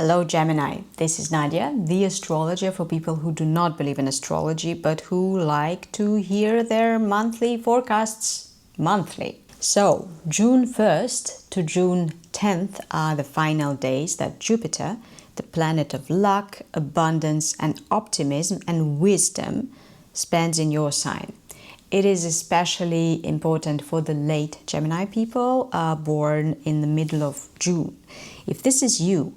Hello Gemini, this is Nadia, the astrologer for people who do not believe in astrology but who like to hear their monthly forecasts monthly. So June 1st to June 10th are the final days that Jupiter, the planet of luck, abundance and optimism and wisdom, spends in your sign. It is especially important for the late Gemini people born in the middle of June. If this is you,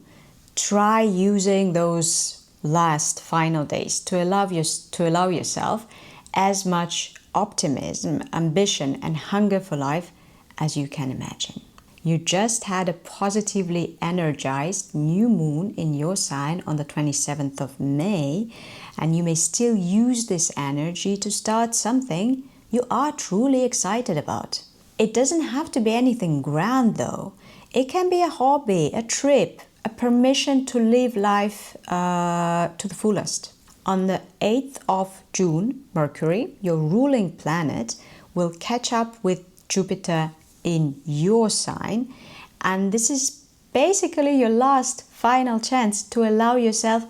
try using those last final days to allow yourself as much optimism, ambition and hunger for life as you can imagine. You just had a positively energized new moon in your sign on the 27th of May, and you may still use this energy to start something you are truly excited about. It doesn't have to be anything grand though. It can be a hobby, a trip, a permission to live life to the fullest. On the 8th of June, Mercury, your ruling planet, will catch up with Jupiter in your sign, and this is basically your last final chance to allow yourself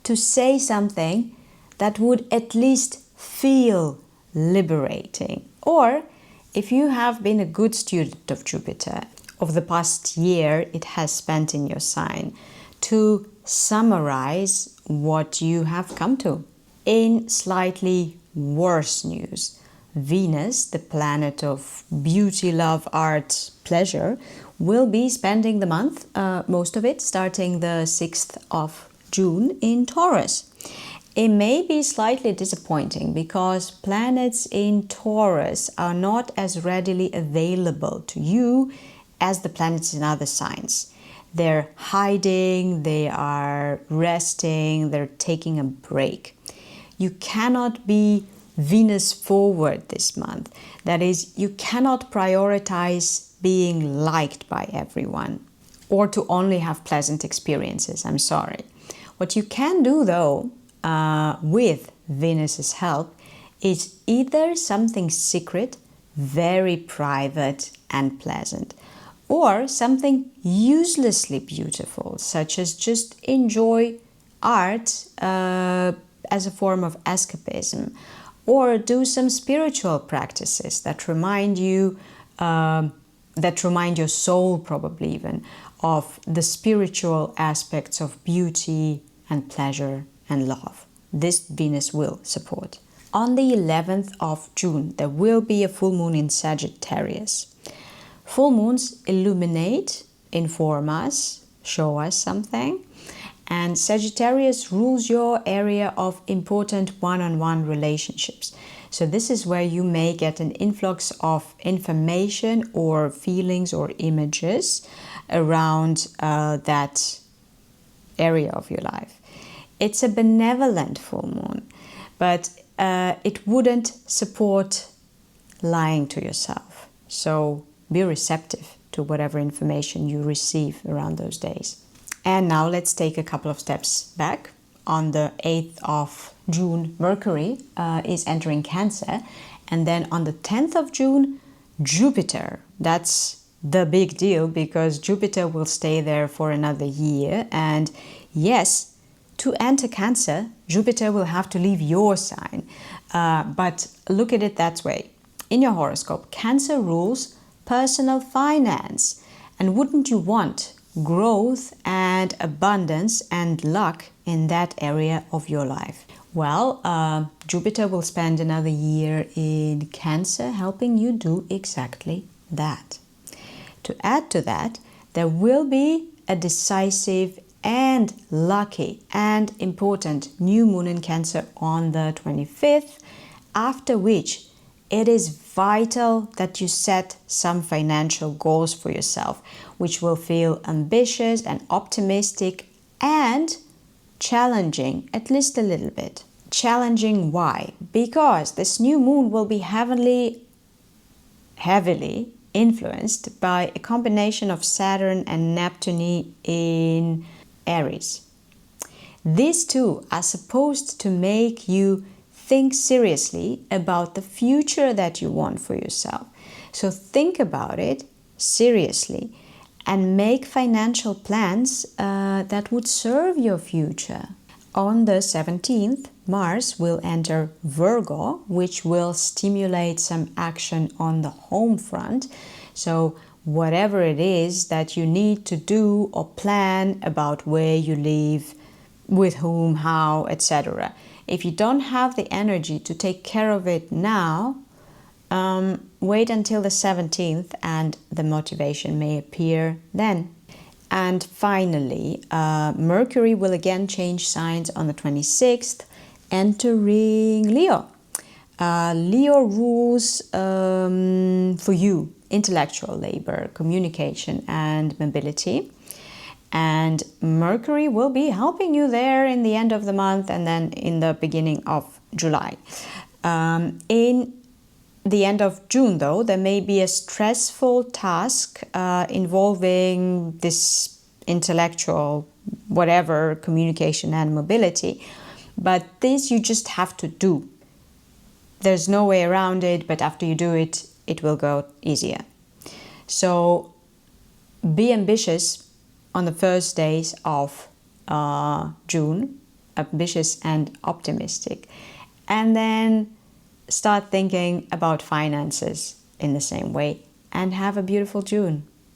to say something that would at least feel liberating. Or if you have been a good student of Jupiter of the past year it has spent in your sign, to summarize what you have come to. In slightly worse news, Venus, the planet of beauty, love, art, pleasure, will be spending the month, most of it, starting the 6th of June in Taurus. It may be slightly disappointing because planets in Taurus are not as readily available to you as the planets in other signs. They're hiding, they are resting, they're taking a break. You cannot be Venus forward this month. That is, you cannot prioritize being liked by everyone or to only have pleasant experiences. I'm sorry. What you can do though, with Venus's help, is either something secret, very private and pleasant, or something uselessly beautiful, such as just enjoy art as a form of escapism, or do some spiritual practices that remind you, that remind your soul probably even, of the spiritual aspects of beauty and pleasure and love. This Venus will support. On the 11th of June, there will be a full moon in Sagittarius. Full moons illuminate, inform us, show us something, and Sagittarius rules your area of important one-on-one relationships. So this is where you may get an influx of information or feelings or images around that area of your life. It's a benevolent full moon, but it wouldn't support lying to yourself. So be receptive to whatever information you receive around those days. And now let's take a couple of steps back. On the 8th of June, Mercury is entering Cancer. And then on the 10th of June, Jupiter. That's the big deal because Jupiter will stay there for another year. And yes, to enter Cancer, Jupiter will have to leave your sign. But look at it that way. In your horoscope, Cancer rules personal finance, and wouldn't you want growth and abundance and luck in that area of your life? Well, Jupiter will spend another year in Cancer helping you do exactly that. To add to that, there will be a decisive and lucky and important new moon in Cancer on the 25th, after which it is vital that you set some financial goals for yourself, which will feel ambitious and optimistic and challenging, at least a little bit. Challenging, why? Because this new moon will be heavily influenced by a combination of Saturn and Neptune in Aries. These two are supposed to make you think seriously about the future that you want for yourself. So think about it seriously and make financial plans that would serve your future. On the 17th, Mars will enter Virgo, which will stimulate some action on the home front. So whatever it is that you need to do or plan about where you live, with whom, how, etc. If you don't have the energy to take care of it now, wait until the 17th and the motivation may appear then. And finally, Mercury will again change signs on the 26th, entering Leo. Leo rules for you intellectual labor, communication and mobility. And Mercury will be helping you there in the end of the month and then in the beginning of July. In the end of June, though, there may be a stressful task involving this intellectual, whatever, communication and mobility. But this you just have to do. There's no way around it, but after you do it, it will go easier. So be ambitious on the first days of June, ambitious and optimistic. And then start thinking about finances in the same way and have a beautiful June.